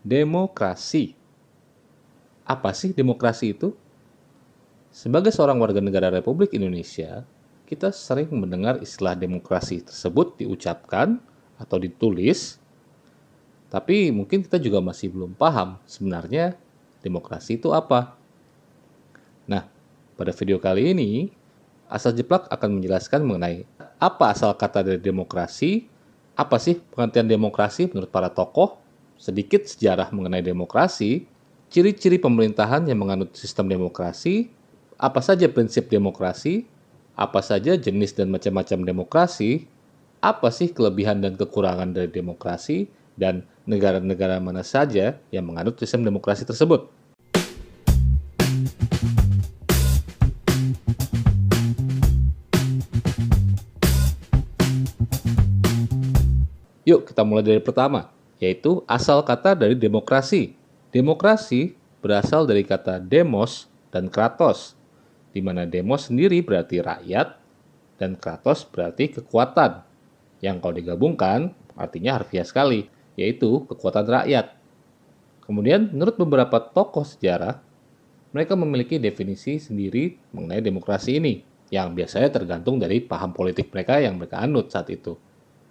Demokrasi. Apa sih demokrasi itu? Sebagai seorang warga negara Republik Indonesia, kita sering mendengar istilah demokrasi tersebut diucapkan atau ditulis, tapi mungkin kita juga masih belum paham sebenarnya demokrasi itu apa. Nah, pada video kali ini, Asal Jeplak akan menjelaskan mengenai apa asal kata dari demokrasi, apa sih pengertian demokrasi menurut para tokoh, sedikit sejarah mengenai demokrasi, ciri-ciri pemerintahan yang menganut sistem demokrasi, apa saja prinsip demokrasi, apa saja jenis dan macam-macam demokrasi, apa sih kelebihan dan kekurangan dari demokrasi, dan negara-negara mana saja yang menganut sistem demokrasi tersebut. Yuk kita mulai dari pertama, yaitu asal kata dari demokrasi. Demokrasi berasal dari kata demos dan kratos, di mana demos sendiri berarti rakyat dan kratos berarti kekuatan, yang kalau digabungkan artinya harfiah sekali, yaitu kekuatan rakyat. Kemudian menurut beberapa tokoh sejarah, mereka memiliki definisi sendiri mengenai demokrasi ini, yang biasanya tergantung dari paham politik mereka yang mereka anut saat itu.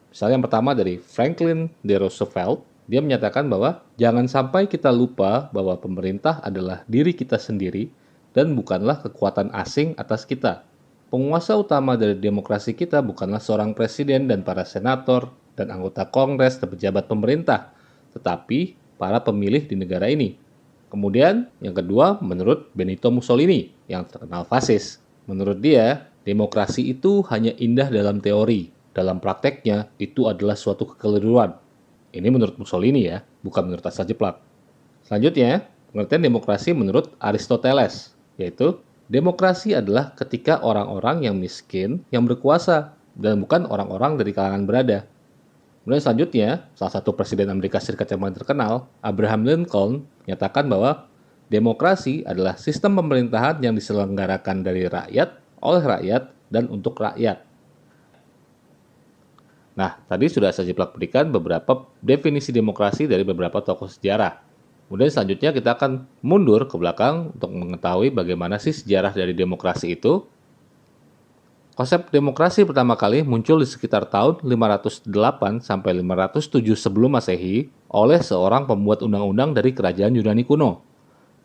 Misalnya yang pertama dari Franklin D. Roosevelt, dia menyatakan bahwa jangan sampai kita lupa bahwa pemerintah adalah diri kita sendiri dan bukanlah kekuatan asing atas kita. Penguasa utama dari demokrasi kita bukanlah seorang presiden dan para senator dan anggota kongres dan pejabat pemerintah, tetapi para pemilih di negara ini. Kemudian yang kedua menurut Benito Mussolini yang terkenal fasis. Menurut dia, demokrasi itu hanya indah dalam teori. Dalam prakteknya, itu adalah suatu kekeliruan. Ini menurut Mussolini ya, bukan menurut Asal Jeplak. Selanjutnya, pengertian demokrasi menurut Aristoteles, yaitu demokrasi adalah ketika orang-orang yang miskin yang berkuasa, dan bukan orang-orang dari kalangan berada. Kemudian selanjutnya, salah satu presiden Amerika Serikat yang paling terkenal, Abraham Lincoln, menyatakan bahwa demokrasi adalah sistem pemerintahan yang diselenggarakan dari rakyat, oleh rakyat, dan untuk rakyat. Nah, tadi sudah saya Jeplak berikan beberapa definisi demokrasi dari beberapa tokoh sejarah. Kemudian selanjutnya kita akan mundur ke belakang untuk mengetahui bagaimana sih sejarah dari demokrasi itu. Konsep demokrasi pertama kali muncul di sekitar tahun 508 sampai 507 sebelum Masehi oleh seorang pembuat undang-undang dari kerajaan Yunani kuno.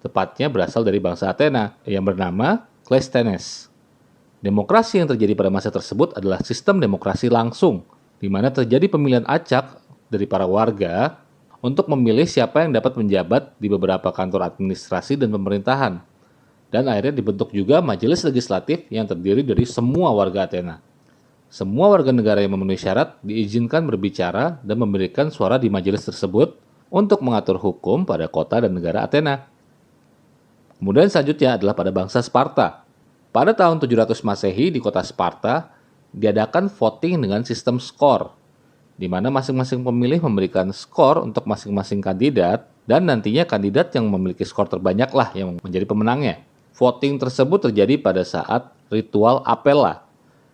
Tepatnya berasal dari bangsa Athena yang bernama Cleisthenes. Demokrasi yang terjadi pada masa tersebut adalah sistem demokrasi langsung, di mana terjadi pemilihan acak dari para warga untuk memilih siapa yang dapat menjabat di beberapa kantor administrasi dan pemerintahan. Dan akhirnya dibentuk juga majelis legislatif yang terdiri dari semua warga Athena. Semua warga negara yang memenuhi syarat diizinkan berbicara dan memberikan suara di majelis tersebut untuk mengatur hukum pada kota dan negara Athena. Kemudian selanjutnya adalah pada bangsa Sparta. Pada tahun 700 Masehi di kota Sparta, diadakan voting dengan sistem skor, di mana masing-masing pemilih memberikan skor untuk masing-masing kandidat, dan nantinya kandidat yang memiliki skor terbanyaklah yang menjadi pemenangnya. Voting tersebut terjadi pada saat ritual apella,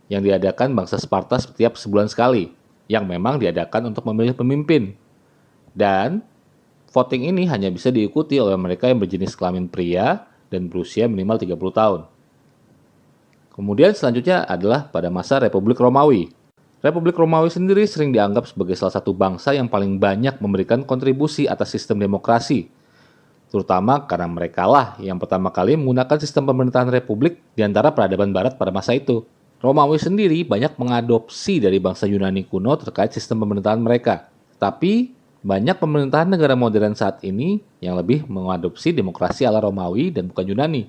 yang diadakan bangsa Sparta setiap sebulan sekali, yang memang diadakan untuk memilih pemimpin. Dan voting ini hanya bisa diikuti oleh mereka yang berjenis kelamin pria dan berusia minimal 30 tahun. Kemudian selanjutnya adalah pada masa Republik Romawi. Republik Romawi sendiri sering dianggap sebagai salah satu bangsa yang paling banyak memberikan kontribusi atas sistem demokrasi, terutama karena merekalah yang pertama kali menggunakan sistem pemerintahan republik di antara peradaban barat pada masa itu. Romawi sendiri banyak mengadopsi dari bangsa Yunani kuno terkait sistem pemerintahan mereka. Tapi banyak pemerintahan negara modern saat ini yang lebih mengadopsi demokrasi ala Romawi dan bukan Yunani.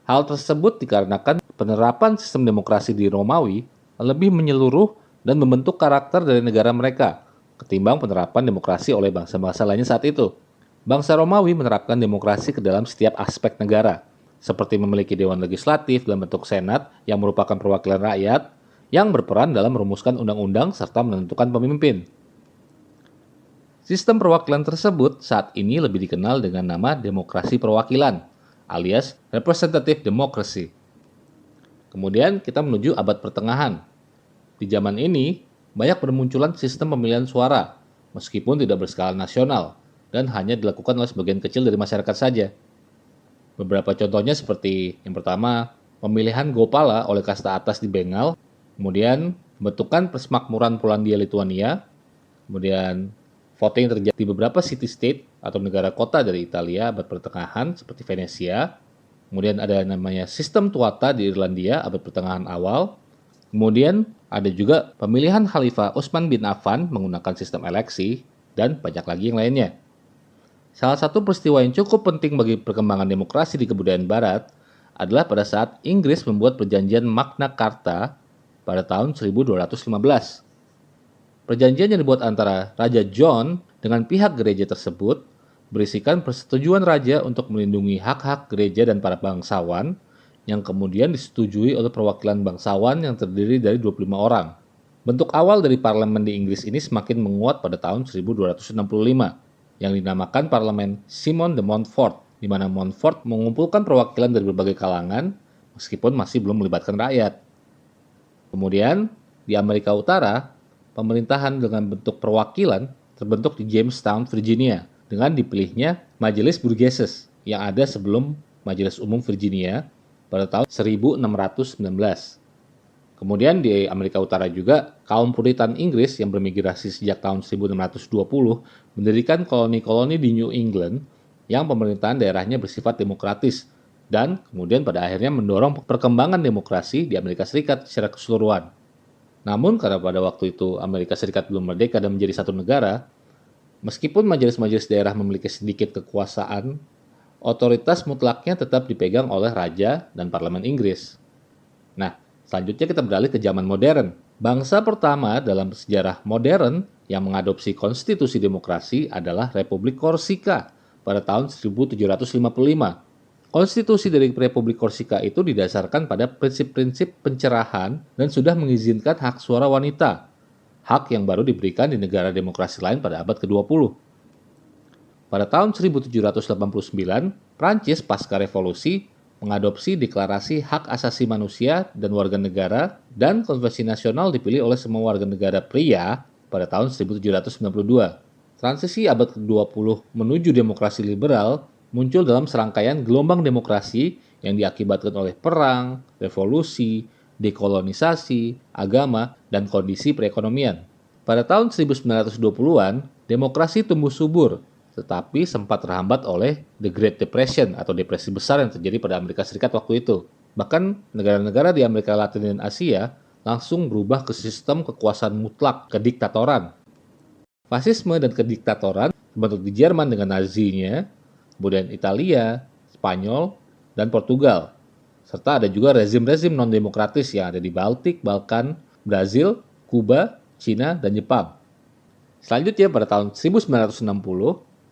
Hal tersebut dikarenakan penerapan sistem demokrasi di Romawi lebih menyeluruh dan membentuk karakter dari negara mereka ketimbang penerapan demokrasi oleh bangsa-bangsa lainnya saat itu. Bangsa Romawi menerapkan demokrasi ke dalam setiap aspek negara, seperti memiliki dewan legislatif dalam bentuk senat yang merupakan perwakilan rakyat yang berperan dalam merumuskan undang-undang serta menentukan pemimpin. Sistem perwakilan tersebut saat ini lebih dikenal dengan nama demokrasi perwakilan, alias representative democracy. Kemudian kita menuju abad pertengahan. Di zaman ini, banyak bermunculan sistem pemilihan suara, meskipun tidak berskala nasional, dan hanya dilakukan oleh sebagian kecil dari masyarakat saja. Beberapa contohnya seperti yang pertama, pemilihan Gopala oleh kasta atas di Bengal, kemudian pembentukan Persemakmuran Polandia-Lituania, kemudian voting terjadi di beberapa city-state atau negara kota dari Italia abad pertengahan seperti Venesia, kemudian ada namanya sistem tuata di Irlandia abad pertengahan awal, kemudian ada juga pemilihan Khalifah Utsman bin Affan menggunakan sistem eleksi, dan banyak lagi yang lainnya. Salah satu peristiwa yang cukup penting bagi perkembangan demokrasi di kebudayaan Barat adalah pada saat Inggris membuat perjanjian Magna Carta pada tahun 1215. Perjanjian yang dibuat antara Raja John dengan pihak gereja tersebut berisikan persetujuan raja untuk melindungi hak-hak gereja dan para bangsawan yang kemudian disetujui oleh perwakilan bangsawan yang terdiri dari 25 orang. Bentuk awal dari parlemen di Inggris ini semakin menguat pada tahun 1265. Yang dinamakan Parlemen Simon de Montfort, di mana Montfort mengumpulkan perwakilan dari berbagai kalangan, meskipun masih belum melibatkan rakyat. Kemudian, di Amerika Utara, pemerintahan dengan bentuk perwakilan terbentuk di Jamestown, Virginia, dengan dipilihnya Majelis Burgesses yang ada sebelum Majelis Umum Virginia pada tahun 1619. Kemudian di Amerika Utara juga, kaum Puritan Inggris yang bermigrasi sejak tahun 1620 mendirikan koloni-koloni di New England yang pemerintahan daerahnya bersifat demokratis dan kemudian pada akhirnya mendorong perkembangan demokrasi di Amerika Serikat secara keseluruhan. Namun karena pada waktu itu Amerika Serikat belum merdeka dan menjadi satu negara, meskipun majelis-majelis daerah memiliki sedikit kekuasaan, otoritas mutlaknya tetap dipegang oleh raja dan parlemen Inggris. Nah, selanjutnya kita beralih ke zaman modern. Bangsa pertama dalam sejarah modern yang mengadopsi konstitusi demokrasi adalah Republik Korsika pada tahun 1755. Konstitusi dari Republik Korsika itu didasarkan pada prinsip-prinsip pencerahan dan sudah mengizinkan hak suara wanita, hak yang baru diberikan di negara demokrasi lain pada abad ke-20. Pada tahun 1789, Prancis pasca revolusi mengadopsi Deklarasi Hak Asasi Manusia dan Warga Negara, dan Konvensi Nasional dipilih oleh semua warga negara pria pada tahun 1792. Transisi abad ke-20 menuju demokrasi liberal muncul dalam serangkaian gelombang demokrasi yang diakibatkan oleh perang, revolusi, dekolonisasi, agama, dan kondisi perekonomian. Pada tahun 1920-an, demokrasi tumbuh subur, tetapi sempat terhambat oleh The Great Depression atau depresi besar yang terjadi pada Amerika Serikat waktu itu. Bahkan negara-negara di Amerika Latin dan Asia langsung berubah ke sistem kekuasaan mutlak, kediktatoran. Fasisme dan kediktatoran terbentuk di Jerman dengan Nazinya, kemudian Italia, Spanyol, dan Portugal. Serta ada juga rezim-rezim non-demokratis yang ada di Baltik, Balkan, Brazil, Kuba, Cina, dan Jepang. Selanjutnya pada tahun 1960,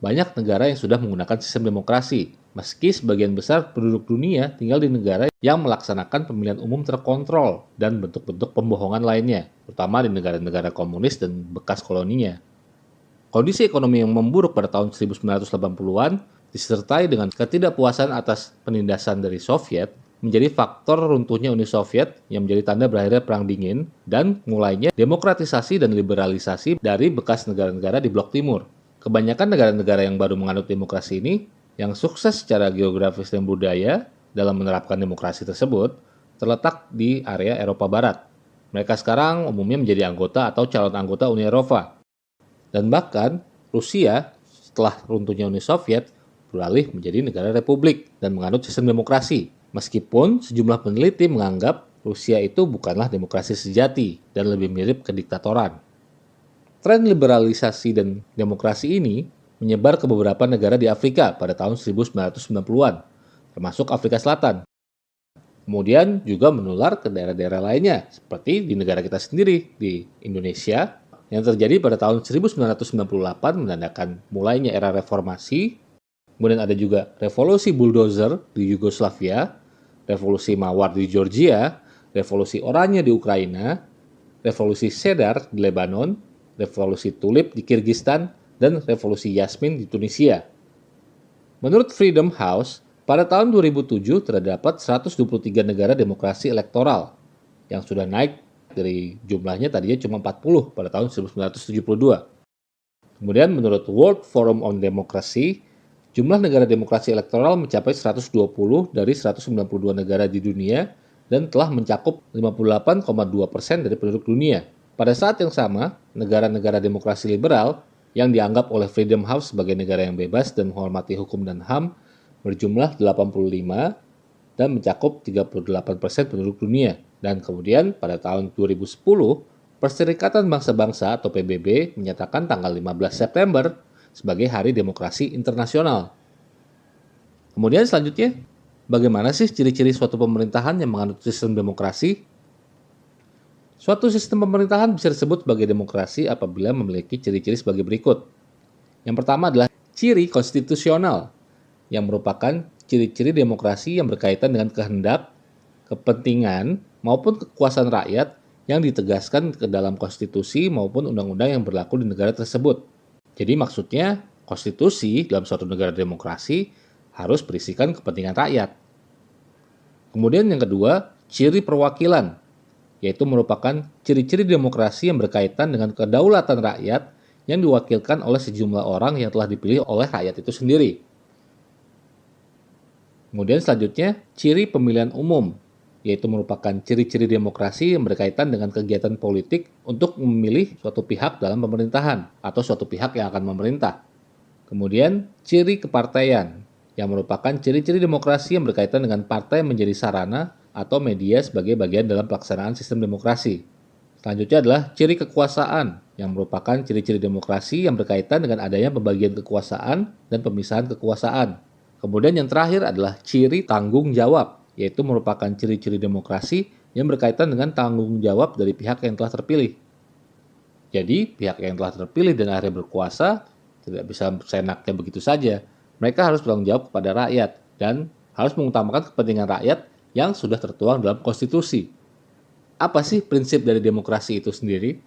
banyak negara yang sudah menggunakan sistem demokrasi, meski sebagian besar penduduk dunia tinggal di negara yang melaksanakan pemilihan umum terkontrol dan bentuk-bentuk pembohongan lainnya, terutama di negara-negara komunis dan bekas koloninya. Kondisi ekonomi yang memburuk pada tahun 1980-an disertai dengan ketidakpuasan atas penindasan dari Soviet menjadi faktor runtuhnya Uni Soviet yang menjadi tanda berakhirnya Perang Dingin dan mulainya demokratisasi dan liberalisasi dari bekas negara-negara di Blok Timur. Kebanyakan negara-negara yang baru menganut demokrasi ini, yang sukses secara geografis dan budaya dalam menerapkan demokrasi tersebut, terletak di area Eropa Barat. Mereka sekarang umumnya menjadi anggota atau calon anggota Uni Eropa. Dan bahkan, Rusia setelah runtuhnya Uni Soviet beralih menjadi negara republik dan menganut sistem demokrasi. Meskipun sejumlah peneliti menganggap Rusia itu bukanlah demokrasi sejati dan lebih mirip kediktatoran. Tren liberalisasi dan demokrasi ini menyebar ke beberapa negara di Afrika pada tahun 1990-an, termasuk Afrika Selatan. Kemudian juga menular ke daerah-daerah lainnya, seperti di negara kita sendiri, di Indonesia, yang terjadi pada tahun 1998 menandakan mulainya era reformasi. Kemudian ada juga revolusi bulldozer di Yugoslavia, revolusi mawar di Georgia, revolusi oranye di Ukraina, revolusi Cedar di Lebanon, revolusi tulip di Kirgistan, dan revolusi Yasmin di Tunisia. Menurut Freedom House, pada tahun 2007 terdapat 123 negara demokrasi elektoral yang sudah naik dari jumlahnya tadinya cuma 40 pada tahun 1972. Kemudian menurut World Forum on Democracy, jumlah negara demokrasi elektoral mencapai 120 dari 192 negara di dunia dan telah mencakup 58,2% dari penduduk dunia. Pada saat yang sama, negara-negara demokrasi liberal yang dianggap oleh Freedom House sebagai negara yang bebas dan menghormati hukum dan HAM berjumlah 85 dan mencakup 38% penduduk dunia. Dan kemudian pada tahun 2010, Perserikatan Bangsa-Bangsa atau PBB menyatakan tanggal 15 September sebagai Hari Demokrasi Internasional. Kemudian selanjutnya, bagaimana sih ciri-ciri suatu pemerintahan yang menganut sistem demokrasi? Suatu sistem pemerintahan bisa disebut sebagai demokrasi apabila memiliki ciri-ciri sebagai berikut. Yang pertama adalah ciri konstitusional, yang merupakan ciri-ciri demokrasi yang berkaitan dengan kehendak, kepentingan, maupun kekuasaan rakyat yang ditegaskan ke dalam konstitusi maupun undang-undang yang berlaku di negara tersebut. Jadi maksudnya, konstitusi dalam suatu negara demokrasi harus berisikan kepentingan rakyat. Kemudian yang kedua, ciri perwakilan, yaitu merupakan ciri-ciri demokrasi yang berkaitan dengan kedaulatan rakyat yang diwakilkan oleh sejumlah orang yang telah dipilih oleh rakyat itu sendiri. Kemudian selanjutnya, ciri pemilihan umum, yaitu merupakan ciri-ciri demokrasi yang berkaitan dengan kegiatan politik untuk memilih suatu pihak dalam pemerintahan atau suatu pihak yang akan memerintah. Kemudian, ciri kepartaian, yang merupakan ciri-ciri demokrasi yang berkaitan dengan partai menjadi sarana atau media sebagai bagian dalam pelaksanaan sistem demokrasi. Selanjutnya adalah ciri kekuasaan, yang merupakan ciri-ciri demokrasi yang berkaitan dengan adanya pembagian kekuasaan dan pemisahan kekuasaan. Kemudian yang terakhir adalah ciri tanggung jawab, yaitu merupakan ciri-ciri demokrasi yang berkaitan dengan tanggung jawab dari pihak yang telah terpilih. Jadi, pihak yang telah terpilih dan akhirnya berkuasa tidak bisa seenaknya begitu saja. Mereka harus bertanggung jawab kepada rakyat dan harus mengutamakan kepentingan rakyat yang sudah tertuang dalam konstitusi. Apa sih prinsip dari demokrasi itu sendiri?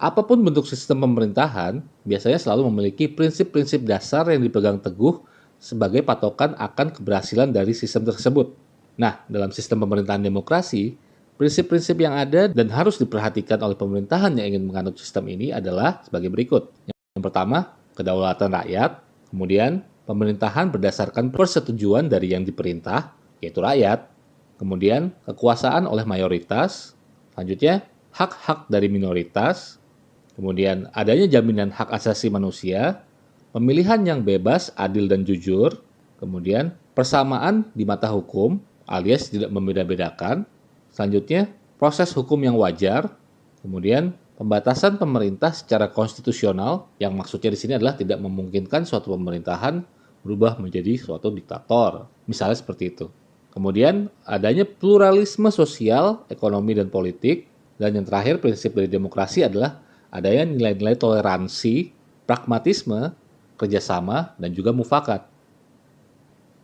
Apapun bentuk sistem pemerintahan, biasanya selalu memiliki prinsip-prinsip dasar yang dipegang teguh sebagai patokan akan keberhasilan dari sistem tersebut. Nah, dalam sistem pemerintahan demokrasi, prinsip-prinsip yang ada dan harus diperhatikan oleh pemerintahan yang ingin menganut sistem ini adalah sebagai berikut. Yang pertama, kedaulatan rakyat. Kemudian, pemerintahan berdasarkan persetujuan dari yang diperintah, yaitu rakyat. Kemudian, kekuasaan oleh mayoritas. Selanjutnya, hak-hak dari minoritas. Kemudian, adanya jaminan hak asasi manusia. Pemilihan yang bebas, adil, dan jujur. Kemudian, persamaan di mata hukum, alias tidak membeda-bedakan. Selanjutnya, proses hukum yang wajar. Kemudian, pembatasan pemerintah secara konstitusional, yang maksudnya di sini adalah tidak memungkinkan suatu pemerintahan berubah menjadi suatu diktator. Misalnya seperti itu. Kemudian, adanya pluralisme sosial, ekonomi, dan politik. Dan yang terakhir, prinsip dari demokrasi adalah adanya nilai-nilai toleransi, pragmatisme, kerjasama, dan juga mufakat.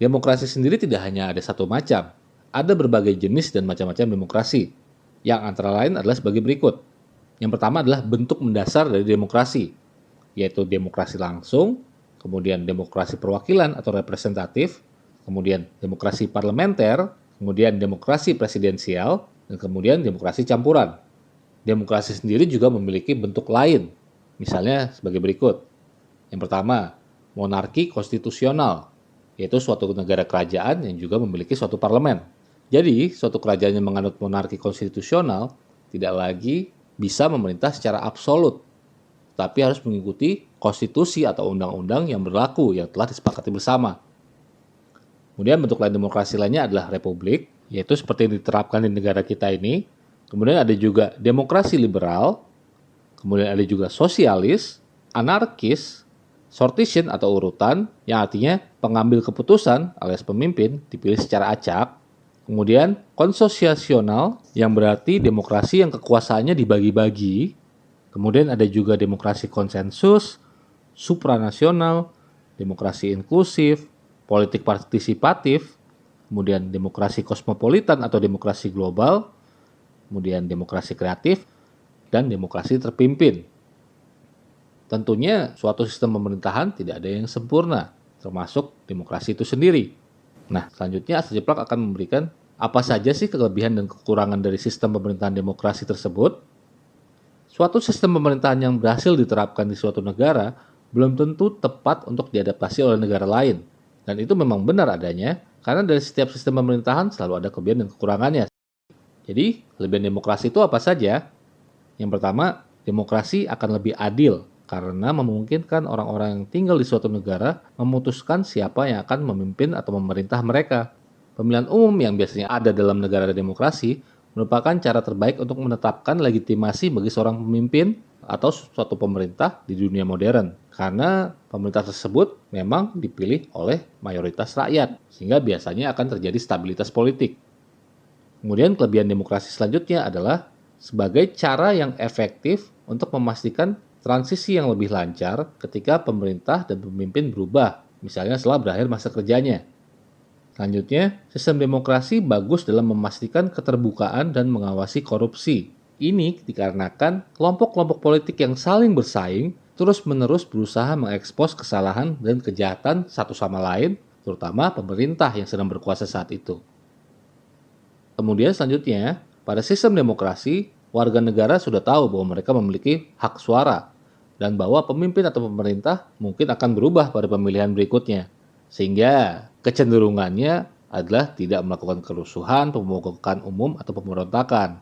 Demokrasi sendiri tidak hanya ada satu macam, ada berbagai jenis dan macam-macam demokrasi, yang antara lain adalah sebagai berikut. Yang pertama adalah bentuk mendasar dari demokrasi, yaitu demokrasi langsung, kemudian demokrasi perwakilan atau representatif, kemudian demokrasi parlementer, kemudian demokrasi presidensial, dan kemudian demokrasi campuran. Demokrasi sendiri juga memiliki bentuk lain, misalnya sebagai berikut. Yang pertama, monarki konstitusional, yaitu suatu negara kerajaan yang juga memiliki suatu parlemen. Jadi, suatu kerajaan yang menganut monarki konstitusional tidak lagi bisa memerintah secara absolut, tapi harus mengikuti konstitusi atau undang-undang yang berlaku yang telah disepakati bersama. Kemudian bentuk lain demokrasi lainnya adalah republik, yaitu seperti yang diterapkan di negara kita ini. Kemudian ada juga demokrasi liberal, kemudian ada juga sosialis, anarkis, sortition atau urutan, yang artinya pengambil keputusan alias pemimpin dipilih secara acak. Kemudian konsosiasional, yang berarti demokrasi yang kekuasaannya dibagi-bagi. Kemudian ada juga demokrasi konsensus, supranasional, demokrasi inklusif, politik partisipatif, kemudian demokrasi kosmopolitan atau demokrasi global, kemudian demokrasi kreatif, dan demokrasi terpimpin. Tentunya suatu sistem pemerintahan tidak ada yang sempurna, termasuk demokrasi itu sendiri. Nah, selanjutnya Asa Jeplak akan memberikan apa saja sih kelebihan dan kekurangan dari sistem pemerintahan demokrasi tersebut. Suatu sistem pemerintahan yang berhasil diterapkan di suatu negara belum tentu tepat untuk diadaptasi oleh negara lain. Dan itu memang benar adanya, karena dari setiap sistem pemerintahan selalu ada kelebihan dan kekurangannya. Jadi, kelebihan demokrasi itu apa saja? Yang pertama, demokrasi akan lebih adil karena memungkinkan orang-orang yang tinggal di suatu negara memutuskan siapa yang akan memimpin atau memerintah mereka. Pemilihan umum yang biasanya ada dalam negara demokrasi merupakan cara terbaik untuk menetapkan legitimasi bagi seorang pemimpin atau suatu pemerintah di dunia modern. Karena pemerintah tersebut memang dipilih oleh mayoritas rakyat, sehingga biasanya akan terjadi stabilitas politik. Kemudian kelebihan demokrasi selanjutnya adalah sebagai cara yang efektif untuk memastikan transisi yang lebih lancar ketika pemerintah dan pemimpin berubah, misalnya setelah berakhir masa kerjanya. Selanjutnya, sistem demokrasi bagus dalam memastikan keterbukaan dan mengawasi korupsi. Ini dikarenakan kelompok-kelompok politik yang saling bersaing terus-menerus berusaha mengekspos kesalahan dan kejahatan satu sama lain, terutama pemerintah yang sedang berkuasa saat itu. Kemudian selanjutnya, pada sistem demokrasi, warga negara sudah tahu bahwa mereka memiliki hak suara dan bahwa pemimpin atau pemerintah mungkin akan berubah pada pemilihan berikutnya. Sehingga kecenderungannya adalah tidak melakukan kerusuhan, pemogokan umum, atau pemberontakan.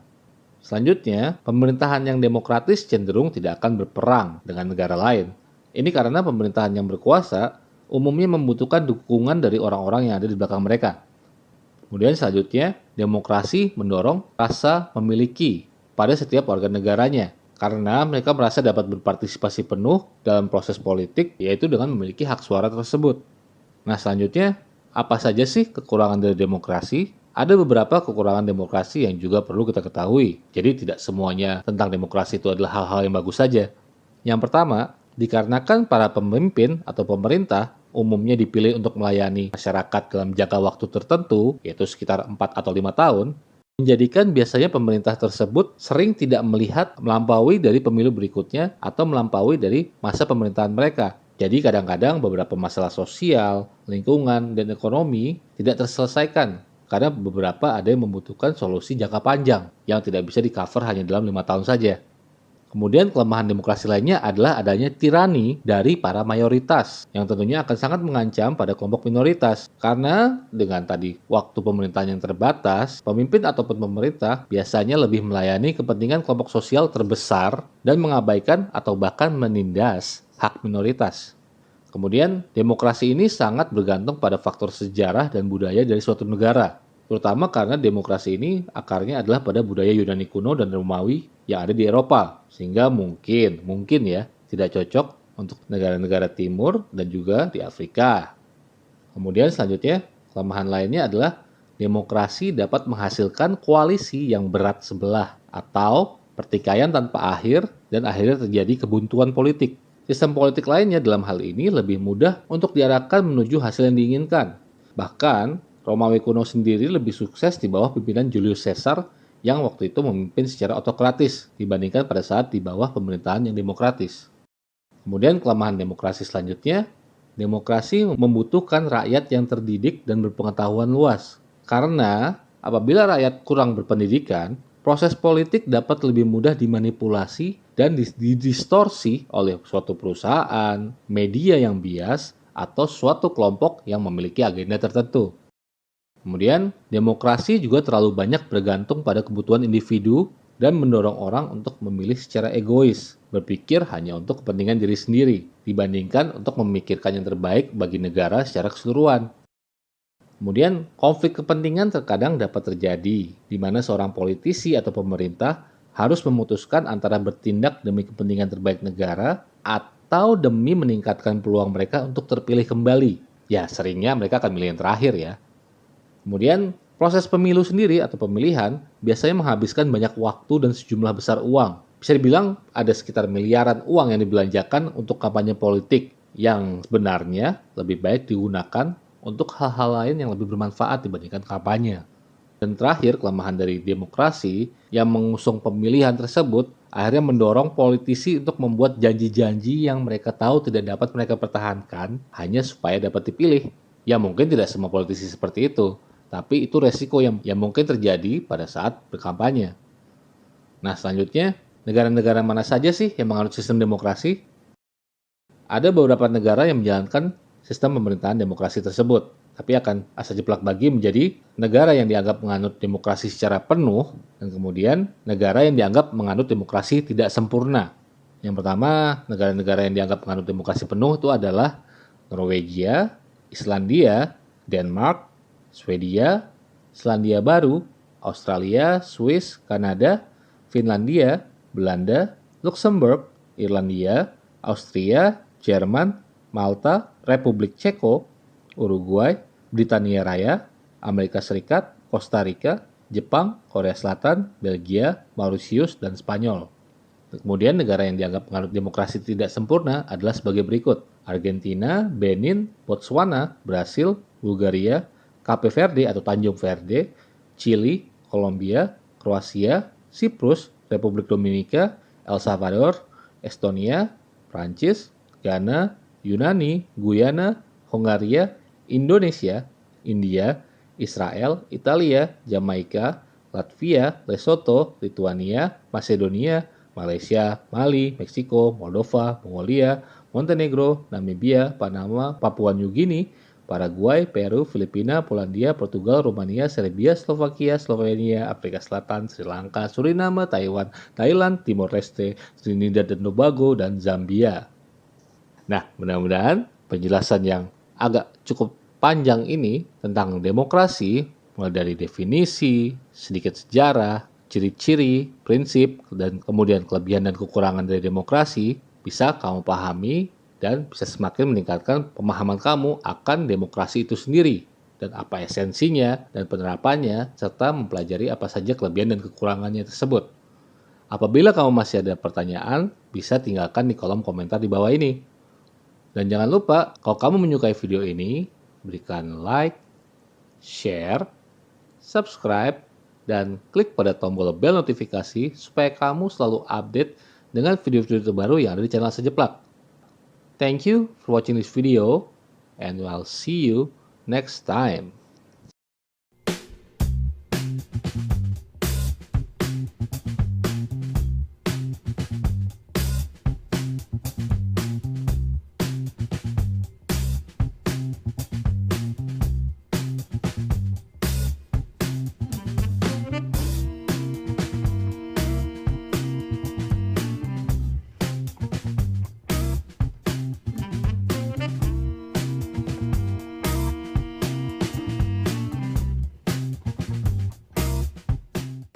Selanjutnya, pemerintahan yang demokratis cenderung tidak akan berperang dengan negara lain. Ini karena pemerintahan yang berkuasa umumnya membutuhkan dukungan dari orang-orang yang ada di belakang mereka. Kemudian selanjutnya, demokrasi mendorong rasa memiliki pada setiap warga negaranya karena mereka merasa dapat berpartisipasi penuh dalam proses politik, yaitu dengan memiliki hak suara tersebut. Nah, selanjutnya, apa saja sih kekurangan dari demokrasi? Ada beberapa kekurangan demokrasi yang juga perlu kita ketahui. Jadi tidak semuanya tentang demokrasi itu adalah hal-hal yang bagus saja. Yang pertama, dikarenakan para pemimpin atau pemerintah umumnya dipilih untuk melayani masyarakat dalam jangka waktu tertentu, yaitu sekitar 4 atau 5 tahun, menjadikan biasanya pemerintah tersebut sering tidak melihat melampaui dari pemilu berikutnya atau melampaui dari masa pemerintahan mereka. Jadi kadang-kadang beberapa masalah sosial, lingkungan, dan ekonomi tidak terselesaikan karena beberapa ada yang membutuhkan solusi jangka panjang yang tidak bisa di-cover hanya dalam 5 tahun saja. Kemudian kelemahan demokrasi lainnya adalah adanya tirani dari para mayoritas yang tentunya akan sangat mengancam pada kelompok minoritas. Karena dengan tadi waktu pemerintahan yang terbatas, pemimpin ataupun pemerintah biasanya lebih melayani kepentingan kelompok sosial terbesar dan mengabaikan atau bahkan menindas hak minoritas. Kemudian demokrasi ini sangat bergantung pada faktor sejarah dan budaya dari suatu negara. Terutama karena demokrasi ini akarnya adalah pada budaya Yunani kuno dan Romawi yang ada di Eropa. Sehingga mungkin ya, tidak cocok untuk negara-negara timur dan juga di Afrika. Kemudian selanjutnya, kelemahan lainnya adalah demokrasi dapat menghasilkan koalisi yang berat sebelah atau pertikaian tanpa akhir dan akhirnya terjadi kebuntuan politik. Sistem politik lainnya dalam hal ini lebih mudah untuk diarahkan menuju hasil yang diinginkan. Bahkan, Romawi kuno sendiri lebih sukses di bawah pimpinan Julius Caesar yang waktu itu memimpin secara otokratis dibandingkan pada saat di bawah pemerintahan yang demokratis. Kemudian kelemahan demokrasi selanjutnya, demokrasi membutuhkan rakyat yang terdidik dan berpengetahuan luas. Karena apabila rakyat kurang berpendidikan, proses politik dapat lebih mudah dimanipulasi dan didistorsi oleh suatu perusahaan, media yang bias, atau suatu kelompok yang memiliki agenda tertentu. Kemudian, demokrasi juga terlalu banyak bergantung pada kebutuhan individu dan mendorong orang untuk memilih secara egois, berpikir hanya untuk kepentingan diri sendiri, dibandingkan untuk memikirkan yang terbaik bagi negara secara keseluruhan. Kemudian, konflik kepentingan terkadang dapat terjadi, di mana seorang politisi atau pemerintah harus memutuskan antara bertindak demi kepentingan terbaik negara atau demi meningkatkan peluang mereka untuk terpilih kembali. Ya, seringnya mereka akan milih yang terakhir ya. Kemudian, proses pemilu sendiri atau pemilihan biasanya menghabiskan banyak waktu dan sejumlah besar uang. Bisa dibilang ada sekitar miliaran uang yang dibelanjakan untuk kampanye politik yang sebenarnya lebih baik digunakan untuk hal-hal lain yang lebih bermanfaat dibandingkan kampanye. Dan terakhir, kelemahan dari demokrasi yang mengusung pemilihan tersebut akhirnya mendorong politisi untuk membuat janji-janji yang mereka tahu tidak dapat mereka pertahankan hanya supaya dapat dipilih. Ya mungkin tidak semua politisi seperti itu, tapi itu resiko yang mungkin terjadi pada saat berkampanye. Nah selanjutnya, Negara-negara mana saja sih yang menganut sistem demokrasi? Ada beberapa negara yang menjalankan sistem pemerintahan demokrasi tersebut, tapi akan asa jeplak bagi menjadi negara yang dianggap menganut demokrasi secara penuh, dan kemudian negara yang dianggap menganut demokrasi tidak sempurna. Yang pertama, negara-negara yang dianggap menganut demokrasi penuh itu adalah Norwegia, Islandia, Denmark, Swedia, Selandia Baru, Australia, Swiss, Kanada, Finlandia, Belanda, Luxembourg, Irlandia, Austria, Jerman, Malta, Republik Ceko, Uruguay, Britania Raya, Amerika Serikat, Costa Rica, Jepang, Korea Selatan, Belgia, Mauritius, dan Spanyol. Kemudian negara yang dianggap menganut demokrasi tidak sempurna adalah sebagai berikut: Argentina, Benin, Botswana, Brasil, Bulgaria, Cape Verde atau Tanjung Verde, Chili, Kolombia, Kroasia, Siprus, Republik Dominika, El Salvador, Estonia, Prancis, Ghana, Yunani, Guyana, Hongaria, Indonesia, India, Israel, Italia, Jamaika, Latvia, Lesotho, Lituania, Macedonia, Malaysia, Mali, Meksiko, Moldova, Mongolia, Montenegro, Namibia, Panama, Papua New Guinea, Paraguay, Peru, Filipina, Polandia, Portugal, Rumania, Serbia, Slovakia, Slovenia, Afrika Selatan, Sri Lanka, Suriname, Taiwan, Thailand, Timor Leste, Trinidad dan Tobago, dan Zambia. Nah, mudah-mudahan penjelasan yang agak cukup panjang ini tentang demokrasi, mulai dari definisi, sedikit sejarah, ciri-ciri, prinsip, dan kemudian kelebihan dan kekurangan dari demokrasi, bisa kamu pahami dan bisa semakin meningkatkan pemahaman kamu akan demokrasi itu sendiri, dan apa esensinya dan penerapannya, serta mempelajari apa saja kelebihan dan kekurangannya tersebut. Apabila kamu masih ada pertanyaan, bisa tinggalkan di kolom komentar di bawah ini. Dan jangan lupa, kalau kamu menyukai video ini, berikan like, share, subscribe, dan klik pada tombol bel notifikasi supaya kamu selalu update dengan video-video terbaru yang ada di channel Sejeplak. Thank you for watching this video, and I'll see you next time.